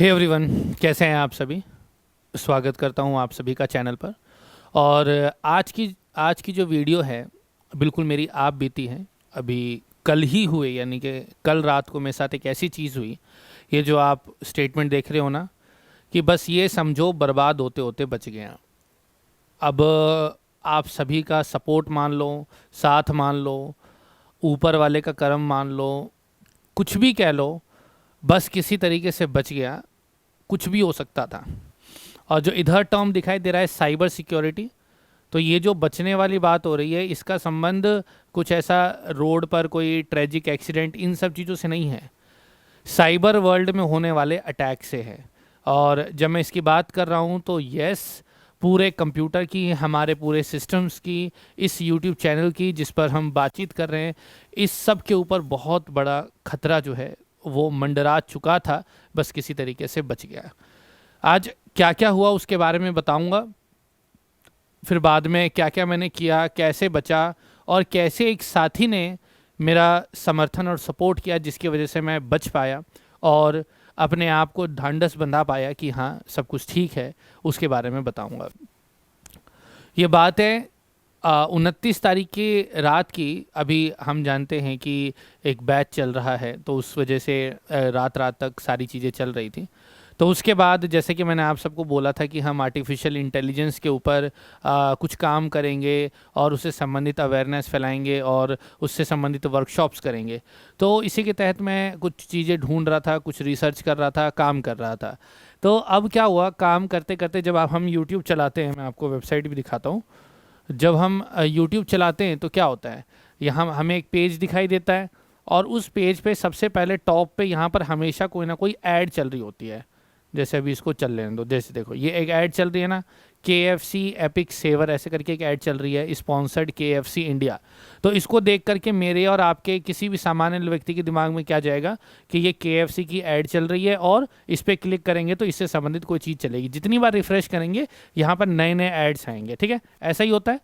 Hey everyone, कैसे हैं आप सभी। स्वागत करता हूं आप सभी का चैनल पर। और आज की जो वीडियो है बिल्कुल मेरी आप बीती है। अभी कल ही हुए, यानी कि कल रात को मेरे साथ एक ऐसी चीज़ हुई। ये जो आप स्टेटमेंट देख रहे हो ना, कि बस ये समझो बर्बाद होते होते बच गए हैं। अब आप सभी का सपोर्ट मान लो, साथ मान लो, ऊपर वाले का करम मान लो, कुछ भी कह लो, बस किसी तरीके से बच गया। कुछ भी हो सकता था। और जो इधर टर्म दिखाई दे रहा है साइबर सिक्योरिटी, तो ये जो बचने वाली बात हो रही है, इसका संबंध कुछ ऐसा रोड पर कोई ट्रेजिक एक्सीडेंट इन सब चीज़ों से नहीं है, साइबर वर्ल्ड में होने वाले अटैक से है। और जब मैं इसकी बात कर रहा हूँ तो यस, पूरे कंप्यूटर की, हमारे पूरे सिस्टम्स की, इस यूट्यूब चैनल की जिस पर हम बातचीत कर रहे हैं, इस सब के ऊपर बहुत बड़ा खतरा जो है वो मंडरा चुका था। बस किसी तरीके से बच गया। आज क्या क्या हुआ उसके बारे में बताऊंगा, फिर बाद में क्या क्या मैंने किया, कैसे बचा, और कैसे एक साथी ने मेरा समर्थन और सपोर्ट किया जिसकी वजह से मैं बच पाया और अपने आप को ढांढस बंधा पाया कि हाँ सब कुछ ठीक है। उसके बारे में बताऊंगा। ये बात है 29 तारीख की रात की। अभी हम जानते हैं कि एक बैच चल रहा है, तो उस वजह से रात रात तक सारी चीज़ें चल रही थी। तो उसके बाद जैसे कि मैंने आप सबको बोला था कि हम आर्टिफिशियल इंटेलिजेंस के ऊपर कुछ काम करेंगे और उससे संबंधित अवेयरनेस फैलाएंगे और उससे संबंधित वर्कशॉप्स करेंगे। तो इसी के तहत मैं कुछ चीज़ें ढूंढ रहा था, कुछ रिसर्च कर रहा था, काम कर रहा था। तो अब क्या हुआ, काम करते करते जब हम यूट्यूब चलाते हैं, मैं आपको वेबसाइट भी दिखाता हूँ। जब हम यूट्यूब चलाते हैं तो क्या होता है, यहाँ हमें एक पेज दिखाई देता है और उस पेज पे सबसे पहले टॉप पे यहाँ पर हमेशा कोई ना कोई ऐड चल रही होती है। जैसे अभी इसको चल लेने दो, जैसे देखो ये एक ऐड चल रही है ना, KFC एपिक सेवर ऐसे करके एक ऐड चल रही है, स्पॉन्सर्ड KFC इंडिया। तो इसको देख करके मेरे और आपके किसी भी सामान्य व्यक्ति के दिमाग में क्या जाएगा कि ये KFC की ऐड चल रही है और इस पर क्लिक करेंगे तो इससे संबंधित कोई चीज़ चलेगी। जितनी बार रिफ्रेश करेंगे यहाँ पर नए नए ऐड्स आएंगे। ठीक है, ऐसा ही होता है,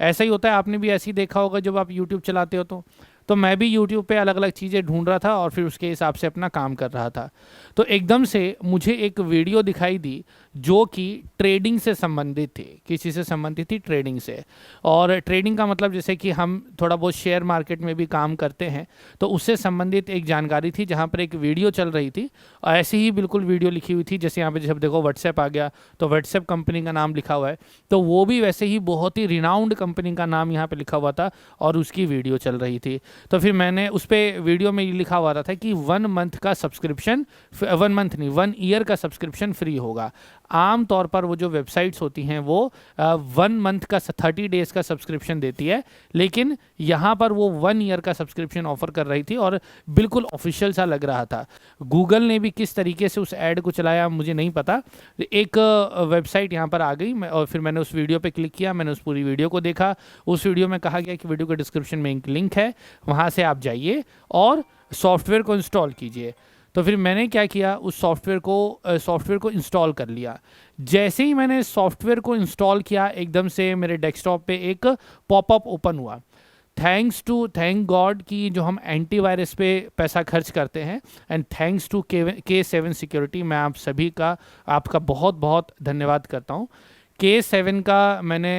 ऐसा ही होता है। आपने भी ऐसे ही देखा होगा जब आप यूट्यूब चलाते हो। तो मैं भी यूट्यूब पे अलग अलग चीज़ें ढूंढ रहा था और फिर उसके हिसाब से अपना काम कर रहा था। तो एकदम से मुझे एक वीडियो दिखाई दी जो कि ट्रेडिंग से संबंधित थी। किसी से संबंधित थी, ट्रेडिंग से। और ट्रेडिंग का मतलब जैसे कि हम थोड़ा बहुत शेयर मार्केट में भी काम करते हैं, तो उससे संबंधित एक जानकारी थी जहाँ पर एक वीडियो चल रही थी। ऐसे ही बिल्कुल वीडियो लिखी हुई थी, जैसे यहाँ पे जब देखो व्हाट्सएप आ गया तो व्हाट्सएप कंपनी का नाम लिखा हुआ है, तो वो भी वैसे ही बहुत ही रिनाउंड कंपनी का नाम यहाँ पे लिखा हुआ था और उसकी वीडियो चल रही थी। तो फिर मैंने उस पर वीडियो में ये लिखा हुआ था कि 1 मंथ का सब्सक्रिप्शन, 1 मंथ नहीं 1 ईयर का सब्सक्रिप्शन फ्री होगा। आम तौर पर वो जो वेबसाइट्स होती हैं वो 1 मंथ का 30 डेज का सब्सक्रिप्शन देती है, लेकिन यहाँ पर वो 1 ईयर का सब्सक्रिप्शन ऑफर कर रही थी और बिल्कुल ऑफिशियल सा लग रहा था। गूगल ने भी किस तरीके से उस ऐड को चलाया मुझे नहीं पता। एक वेबसाइट यहाँ पर आ गई और फिर मैंने उस वीडियो पे क्लिक किया, मैंने उस पूरी वीडियो को देखा। उस वीडियो में कहा गया कि वीडियो के डिस्क्रिप्शन में एक लिंक है, वहाँ से आप जाइए और सॉफ्टवेयर को इंस्टॉल कीजिए। तो फिर मैंने क्या किया, उस सॉफ्टवेयर को इंस्टॉल कर लिया। जैसे ही मैंने सॉफ्टवेयर को इंस्टॉल किया, एकदम से मेरे डेस्कटॉप पे एक पॉपअप ओपन हुआ। थैंक गॉड कि जो हम एंटीवायरस पे पैसा खर्च करते हैं, and thanks to K7 security, मैं आप सभी का, आपका बहुत बहुत धन्यवाद करता हूँ। K7 का मैंने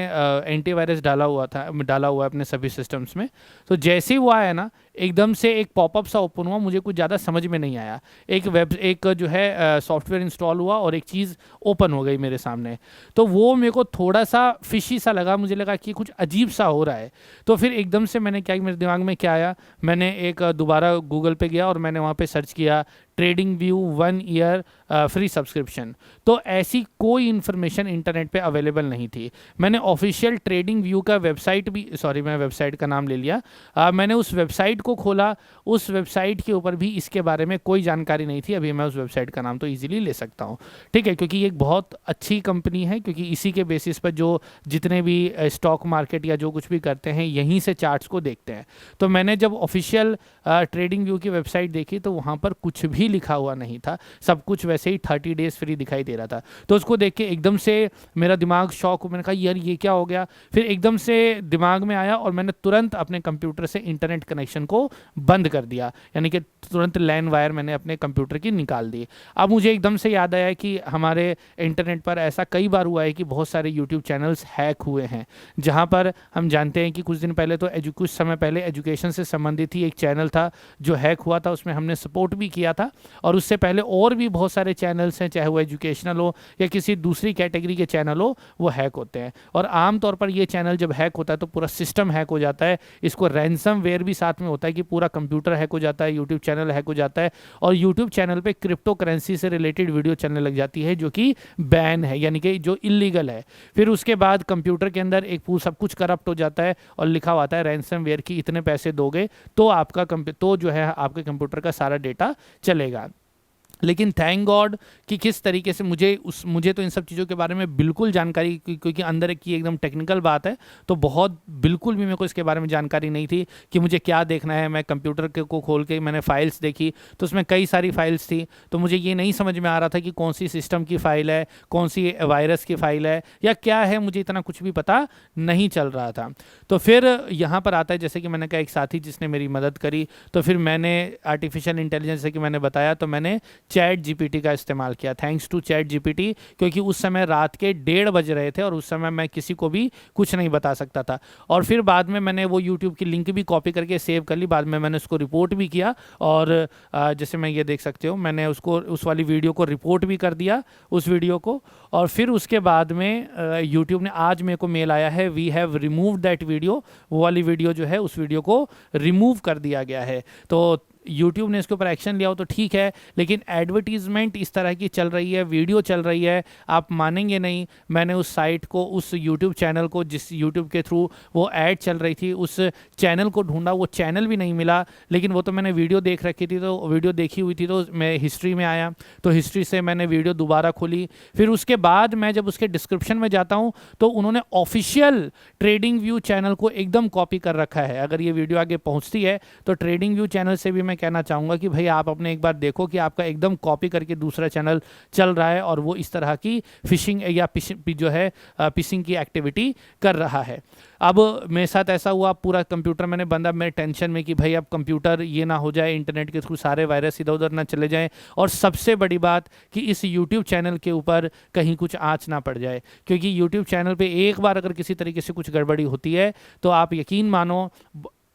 एंटीवायरस डाला हुआ है अपने सभी सिस्टम्स में। तो जैसे ही वो आया ना, एकदम से एक पॉपअप सा ओपन हुआ, मुझे कुछ ज़्यादा समझ में नहीं आया। एक जो है सॉफ्टवेयर इंस्टॉल हुआ और एक चीज़ ओपन हो गई मेरे सामने। तो वो मेरे को थोड़ा सा फिशी सा लगा, मुझे लगा कि कुछ अजीब सा हो रहा है। तो फिर एकदम से मैंने क्या, मेरे दिमाग में क्या आया, मैंने एक दोबारा गूगल पे गया और मैंने वहाँ पे सर्च किया trading view 1 year free subscription. तो ऐसी कोई इन्फॉर्मेशन इंटरनेट पे अवेलेबल नहीं थी। मैंने ऑफिशियल ट्रेडिंग व्यू का वेबसाइट भी, सॉरी मैं वेबसाइट का नाम ले लिया, मैंने उस वेबसाइट को खोला, उस वेबसाइट के ऊपर भी इसके बारे में कोई जानकारी नहीं थी। अभी मैं उस वेबसाइट का नाम तो ईजिली ले सकता हूँ, ठीक है, क्योंकि ये एक बहुत अच्छी कंपनी है, क्योंकि इसी के बेसिस पर जो जितने भी स्टॉक मार्केट या जो कुछ भी करते हैं यहीं से चार्ट्स को देखते हैं। तो मैंने जब ऑफिशियल ट्रेडिंग व्यू की वेबसाइट देखी तो वहाँ पर कुछ भी लिखा हुआ नहीं था, सब कुछ वैसे ही 30 डेज फ्री दिखाई दे रहा था। तो उसको देख के एकदम से मेरा दिमाग शॉक हो, मैंने कहा यार ये क्या हो गया। फिर एकदम से दिमाग में आया और मैंने तुरंत अपने कंप्यूटर से इंटरनेट कनेक्शन को बंद कर दिया, यानी कि तुरंत लैन वायर मैंने अपने कंप्यूटर की निकाल दी। अब मुझे एकदम से याद आया कि हमारे इंटरनेट पर ऐसा कई बार हुआ है कि बहुत सारे यूट्यूब चैनल्स हैक हुए हैं, जहां पर हम जानते हैं कि कुछ दिन पहले तो कुछ समय पहले एजुकेशन से संबंधित ही एक चैनल था जो हैक हुआ था, उसमें हमने सपोर्ट भी किया था। और उससे पहले और भी बहुत सारे चैनल्स हैं, चाहे वो एजुकेशनल हो या किसी दूसरी कैटेगरी के चैनल हो, वो हैक होते हैं। और आमतौर पर ये चैनल जब हैक होता है तो पूरा सिस्टम हैक हो जाता है, इसको रैंसम वेयर भी साथ में होता है कि पूरा कंप्यूटर हैक हो जाता है, यूट्यूब चैनल हैक हो जाता है, और यूट्यूब चैनल पे क्रिप्टो करेंसी से रिलेटेड वीडियो चलने लग जाती है जो कि बैन है, यानी कि जो इलीगल है। फिर उसके बाद कंप्यूटर के अंदर एक सब कुछ करप्ट हो जाता है और लिखा हुआ आता है रैंसम वेयर की इतने पैसे दोगे तो आपका तो जो है आपके कंप्यूटर का सारा डेटा चलेगा। लेकिन थैंक गॉड कि किस तरीके से मुझे तो इन सब चीज़ों के बारे में बिल्कुल जानकारी, क्योंकि अंदर की एकदम टेक्निकल बात है, तो बहुत बिल्कुल भी मेरे को इसके बारे में जानकारी नहीं थी कि मुझे क्या देखना है। मैं कंप्यूटर को खोल के मैंने फाइल्स देखी तो उसमें कई सारी फाइल्स थी, तो मुझे ये नहीं समझ में आ रहा था कि कौन सी सिस्टम की फ़ाइल है, कौन सी वायरस की फ़ाइल है या क्या है, मुझे इतना कुछ भी पता नहीं चल रहा था। तो फिर यहाँ पर आता है, जैसे कि मैंने कहा, एक साथी जिसने मेरी मदद करी, तो फिर मैंने आर्टिफिशियल इंटेलिजेंस, जैसे कि मैंने बताया, तो मैंने चैट जीपीटी का इस्तेमाल किया। थैंक्स टू चैट जीपीटी, क्योंकि उस समय रात के 1:30 बज रहे थे और उस समय मैं किसी को भी कुछ नहीं बता सकता था। और फिर बाद में मैंने वो यूट्यूब की लिंक भी कॉपी करके सेव कर ली, बाद में मैंने उसको रिपोर्ट भी किया, और जैसे मैं ये देख सकते हो, मैंने उसको उस वाली वीडियो को रिपोर्ट भी कर दिया, उस वीडियो को। और फिर उसके बाद में यूट्यूब ने आज मेरे को मेल आया है, we have removed that video, वो वाली वीडियो जो है उस वीडियो को रिमूव कर दिया गया है। तो यूट्यूब ने इसके ऊपर एक्शन लिया हो तो ठीक है, लेकिन एडवर्टीजमेंट इस तरह की चल रही है, वीडियो चल रही है, आप मानेंगे नहीं। मैंने उस साइट को, उस यूट्यूब चैनल को, जिस यूट्यूब के थ्रू वो ऐड चल रही थी, उस चैनल को ढूंढा, वो चैनल भी नहीं मिला। लेकिन वो तो मैंने वीडियो देख रखी थी, तो वीडियो देखी हुई थी, तो मैं हिस्ट्री में आया, तो हिस्ट्री से मैंने वीडियो दोबारा खोली। फिर उसके बाद मैं जब उसके डिस्क्रिप्शन में जाता हूँ तो उन्होंने ऑफिशियल ट्रेडिंग व्यू चैनल को एकदम कॉपी कर रखा है। अगर ये वीडियो आगे पहुँचती है तो ट्रेडिंग व्यू चैनल से भी मैं कहना चाहूँगा कि भाई आप अपने एक बार देखो कि आपका एकदम कॉपी करके दूसरा चैनल चल रहा है और वो इस तरह की फिशिंग या जो है पिशिंग की एक्टिविटी कर रहा है। अब मेरे साथ ऐसा हुआ, पूरा कंप्यूटर मैंने बंदा, मैं टेंशन में कि भाई अब कंप्यूटर ये ना हो जाए, इंटरनेट के थ्रू सारे वायरस इधर उधर ना चले जाएं, और सबसे बड़ी बात कि इस यूट्यूब चैनल के ऊपर कहीं कुछ आँच ना पड़ जाए, क्योंकि यूट्यूब चैनल पे एक बार अगर किसी तरीके से कुछ गड़बड़ी होती है तो आप यकीन मानो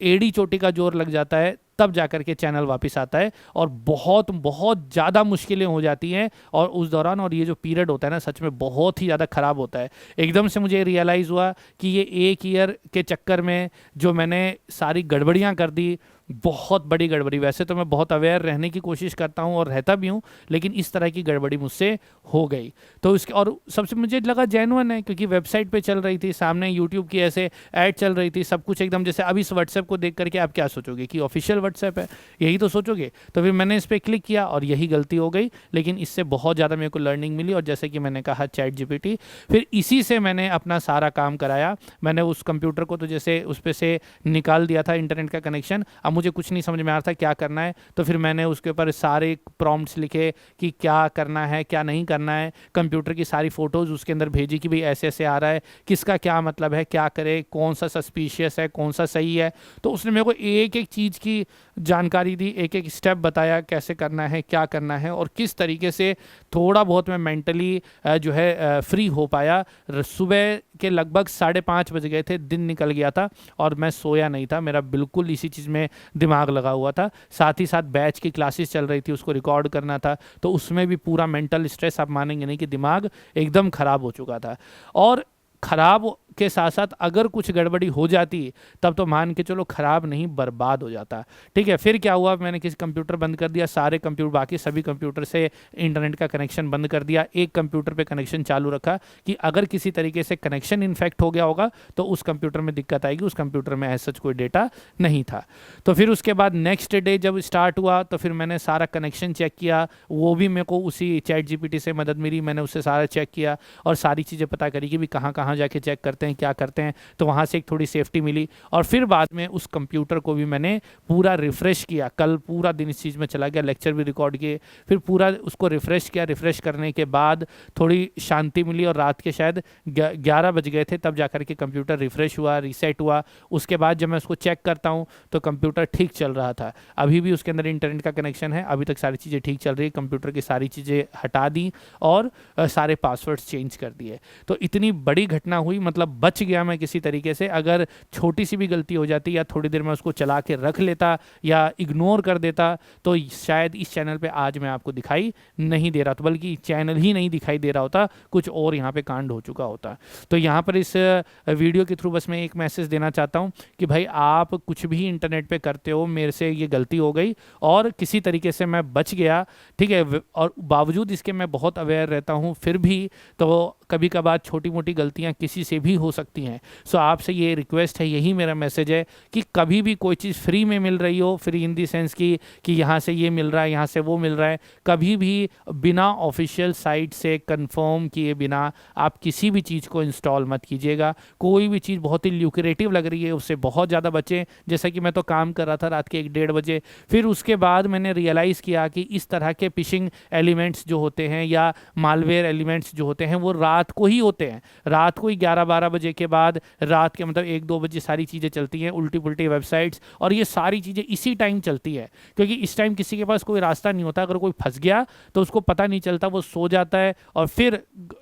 एड़ी चोटी का जोर लग जाता है, तब जाकर के चैनल वापस आता है, और बहुत बहुत ज़्यादा मुश्किलें हो जाती हैं। और उस दौरान, और ये जो पीरियड होता है ना, सच में बहुत ही ज़्यादा ख़राब होता है। एकदम से मुझे रियलाइज़ हुआ कि ये 1 ईयर के चक्कर में जो मैंने सारी गड़बड़ियाँ कर दी, बहुत बड़ी गड़बड़ी। वैसे तो मैं बहुत अवेयर रहने की कोशिश करता हूँ और रहता भी हूँ, लेकिन इस तरह की गड़बड़ी मुझसे हो गई। तो इसके, और सबसे मुझे लगा जेन्युइन है, क्योंकि वेबसाइट पे चल रही थी, सामने यूट्यूब की ऐसे ऐड चल रही थी, सब कुछ एकदम, जैसे अब इस व्हाट्सएप को देख करके आप क्या सोचोगे कि ऑफिशियल व्हाट्सएप है, यही तो सोचोगे। तो फिर मैंने इस पर क्लिक किया और यही गलती हो गई, लेकिन इससे बहुत ज़्यादा मेरे को लर्निंग मिली। और जैसे कि मैंने कहा, चैट जीपीटी, फिर इसी से मैंने अपना सारा काम कराया। मैंने उस कंप्यूटर को तो जैसे उस पर से निकाल दिया था इंटरनेट का कनेक्शन, अब मुझे कुछ नहीं समझ में आ रहा था क्या करना है, तो फिर मैंने उसके ऊपर सारे प्रॉम्प्ट्स लिखे कि क्या करना है क्या नहीं करना है। कंप्यूटर की सारी फ़ोटोज़ उसके अंदर भेजी कि भाई ऐसे ऐसे आ रहा है, किसका क्या मतलब है, क्या करे, कौन सा सस्पिशियस है, कौन सा सही है। तो उसने मेरे को एक एक चीज़ की जानकारी दी, एक एक स्टेप बताया कैसे करना है, क्या करना है, और किस तरीके से थोड़ा बहुत मैं मेंटली जो है फ्री हो पाया। सुबह के लगभग 5:30 बज गए थे, दिन निकल गया था और मैं सोया नहीं था, मेरा बिल्कुल इसी चीज़ में दिमाग लगा हुआ था। साथ ही साथ बैच की क्लासेस चल रही थी, उसको रिकॉर्ड करना था, तो उसमें भी पूरा मेंटल स्ट्रेस, आप मानेंगे नहीं कि दिमाग एकदम ख़राब हो चुका था। और ख़राब के साथ साथ अगर कुछ गड़बड़ी हो जाती तब तो मान के चलो ख़राब नहीं, बर्बाद हो जाता। ठीक है, फिर क्या हुआ, मैंने किसी कंप्यूटर बंद कर दिया, सारे कंप्यूटर, बाकी सभी कंप्यूटर से इंटरनेट का कनेक्शन बंद कर दिया, एक कंप्यूटर पे कनेक्शन चालू रखा कि अगर किसी तरीके से कनेक्शन इन्फेक्ट हो गया होगा तो उस कंप्यूटर में दिक्कत आएगी। उस कंप्यूटर में ऐसा कोई डेटा नहीं था। तो फिर उसके बाद नेक्स्ट डे जब स्टार्ट हुआ तो फिर मैंने सारा कनेक्शन चेक किया, वो भी मेरे को उसी चैट जीपीटी से मदद मिली, मैंने उससे सारा चेक किया और सारी चीज़ें पता करी कि भी कहाँ कहाँ जाके चेक करते करते हैं, क्या करते हैं, तो वहाँ से एक थोड़ी सेफ्टी मिली। और फिर बाद में उस कंप्यूटर को भी मैंने पूरा रिफ़्रेश किया, कल पूरा दिन इस चीज़ में चला गया, लेक्चर भी रिकॉर्ड किए, फिर पूरा उसको रिफ़्रेश किया। रिफ़्रेश करने के बाद थोड़ी शांति मिली और रात के शायद 11 बज गए थे, तब जाकर के कंप्यूटर रिफ़्रेश हुआ, रीसेट हुआ। उसके बाद जब मैं उसको चेक करता हूँ तो कंप्यूटर ठीक चल रहा था। अभी भी उसके अंदर इंटरनेट का कनेक्शन है, अभी तक सारी चीज़ें ठीक चल रही है। कंप्यूटर की सारी चीज़ें हटा दी और सारे पासवर्ड्स चेंज कर दिए। तो इतनी बड़ी घटना हुई, मतलब बच गया मैं किसी तरीके से। अगर छोटी सी भी गलती हो जाती या थोड़ी देर में उसको चला के रख लेता या इग्नोर कर देता तो शायद इस चैनल पे आज मैं आपको दिखाई नहीं दे रहा था, बल्कि चैनल ही नहीं दिखाई दे रहा होता, कुछ और यहाँ पे कांड हो चुका होता। तो यहाँ पर इस वीडियो के थ्रू बस मैं एक मैसेज देना चाहता हूँ कि भाई आप कुछ भी इंटरनेट पे करते हो, मेरे से ये गलती हो गई और किसी तरीके से मैं बच गया, ठीक है, और बावजूद इसके मैं बहुत अवेयर रहता हूँ, फिर भी तो कभी कभार छोटी मोटी गलतियाँ किसी से भी हो सकती हैं। सो आपसे ये रिक्वेस्ट है, यही मेरा मैसेज है कि कभी भी कोई चीज़ फ्री में मिल रही हो, फ्री इन दी सेंस कि यहाँ से ये मिल रहा है, यहाँ से वो मिल रहा है, कभी भी बिना ऑफिशियल साइट से कंफर्म किए बिना आप किसी भी चीज़ को इंस्टॉल मत कीजिएगा। कोई भी चीज़ बहुत ही ल्यूक्रेटिव लग रही है उससे बहुत ज़्यादा बचें। जैसा कि मैं तो काम कर रहा था रात के 1-1:30 बजे, फिर उसके बाद मैंने रियलाइज़ किया कि इस तरह के फिशिंग एलिमेंट्स जो होते हैं या मालवेयर एलिमेंट्स जो होते हैं वो रात को ही होते हैं। रात को ही 11-12 बजे के बाद, रात के मतलब 1-2 बजे सारी चीज़ें चलती हैं, उल्टी पुल्टी वेबसाइट्स, और ये सारी चीज़ें इसी टाइम चलती है क्योंकि इस टाइम किसी के पास कोई रास्ता नहीं होता। अगर कोई फंस गया तो उसको पता नहीं चलता, वो सो जाता है और फिर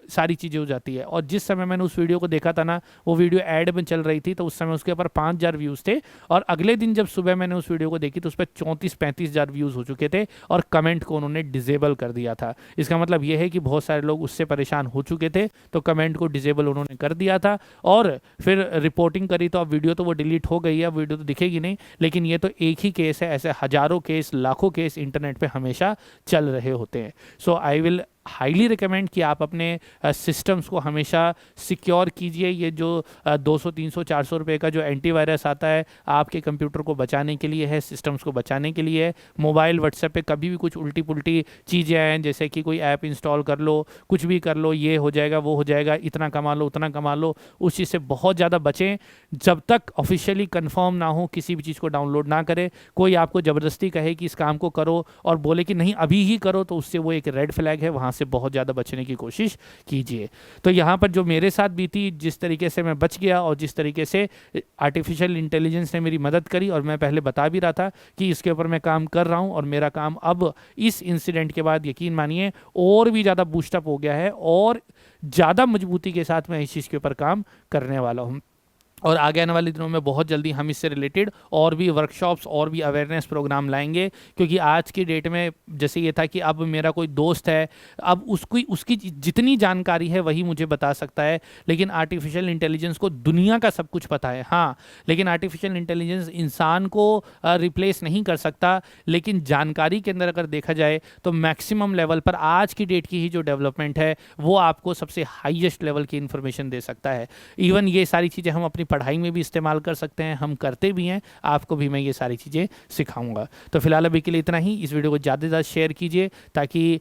सारी चीज़ें हो जाती है। और जिस समय मैंने उस वीडियो को देखा था ना, वो वीडियो ऐड में चल रही थी, तो उस समय उसके ऊपर 5,000 व्यूज़ थे और अगले दिन जब सुबह मैंने उस वीडियो को देखी तो उस पर 34-35 हज़ार व्यूज़ हो चुके थे और कमेंट को उन्होंने डिसेबल कर दिया था। इसका मतलब यह है कि बहुत सारे लोग उससे परेशान हो चुके थे, तो कमेंट को डिसेबल उन्होंने कर दिया था और फिर रिपोर्टिंग करी। तो अब वीडियो तो वो डिलीट हो गई है, अब वीडियो तो दिखेगी नहीं, लेकिन ये तो एक ही केस है, ऐसे हज़ारों केस, लाखों केस इंटरनेट पे हमेशा चल रहे होते हैं। सो आई विल हाईली रिकमेंड कि आप अपने सिस्टम्स को हमेशा सिक्योर कीजिए। ये जो 200, 300, 400 रुपये का जो एंटीवायरस आता है आपके कंप्यूटर को बचाने के लिए है, सिस्टम्स को बचाने के लिए है। मोबाइल व्हाट्सएप पे कभी भी कुछ उल्टी पुल्टी चीज़ें आएँ, जैसे कि कोई ऐप इंस्टॉल कर लो, कुछ भी कर लो, ये हो जाएगा, वो हो जाएगा, इतना कमा लो, उतना कमा लो, उस चीज़ से बहुत ज़्यादा बचें। जब तक ऑफिशियली कन्फर्म ना हो किसी भी चीज़ को डाउनलोड ना करें। कोई आपको ज़बरदस्ती कहे कि इस काम को करो और बोले कि नहीं अभी ही करो, तो उससे वो एक रेड फ्लैग है, वहाँ से बहुत ज़्यादा बचने की कोशिश कीजिए। तो यहाँ पर जो मेरे साथ बीती, जिस तरीके से मैं बच गया और जिस तरीके से आर्टिफिशियल इंटेलिजेंस ने मेरी मदद करी, और मैं पहले बता भी रहा था कि इसके ऊपर मैं काम कर रहा हूँ और मेरा काम अब इस इंसिडेंट के बाद यकीन मानिए और भी ज़्यादा बूस्टअप हो गया है और ज़्यादा मजबूती के साथ मैं इस चीज़ के ऊपर काम करने वाला हूँ। और आगे आने वाले दिनों में बहुत जल्दी हम इससे रिलेटेड और भी वर्कशॉप्स और भी अवेयरनेस प्रोग्राम लाएंगे, क्योंकि आज की डेट में जैसे ये था कि अब मेरा कोई दोस्त है, अब उसकी जितनी जानकारी है वही मुझे बता सकता है, लेकिन आर्टिफिशियल इंटेलिजेंस को दुनिया का सब कुछ पता है। हाँ, लेकिन आर्टिफिशियल इंटेलिजेंस इंसान को रिप्लेस नहीं कर सकता, लेकिन जानकारी के अंदर अगर देखा जाए तो मैक्सिमम लेवल पर आज की डेट की ही जो डेवलपमेंट है वो आपको सबसे हाईएस्ट लेवल की इंफॉर्मेशन दे सकता है। इवन ये सारी चीज़ें हम अपनी पढ़ाई में भी इस्तेमाल कर सकते हैं, हम करते भी हैं, आपको भी मैं ये सारी चीज़ें सिखाऊंगा। तो फिलहाल अभी के लिए इतना ही। इस वीडियो को ज़्यादा से ज़्यादा शेयर कीजिए ताकि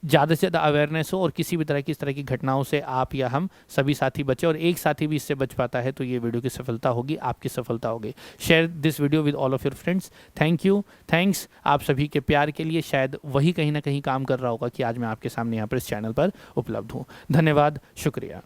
ज़्यादा से ज़्यादा अवेयरनेस हो और किसी भी तरह की इस तरह की घटनाओं से आप या हम सभी साथी बचे, और एक साथी भी इससे बच पाता है तो ये वीडियो की सफलता होगी, आपकी सफलता होगी। Share this video with all of your friends. Thank you, thanks आप सभी के प्यार के लिए। शायद वही कहीं ना कहीं काम कर रहा होगा कि आज मैं आपके सामने यहाँ पर इस चैनल पर उपलब्ध हूँ। धन्यवाद, शुक्रिया।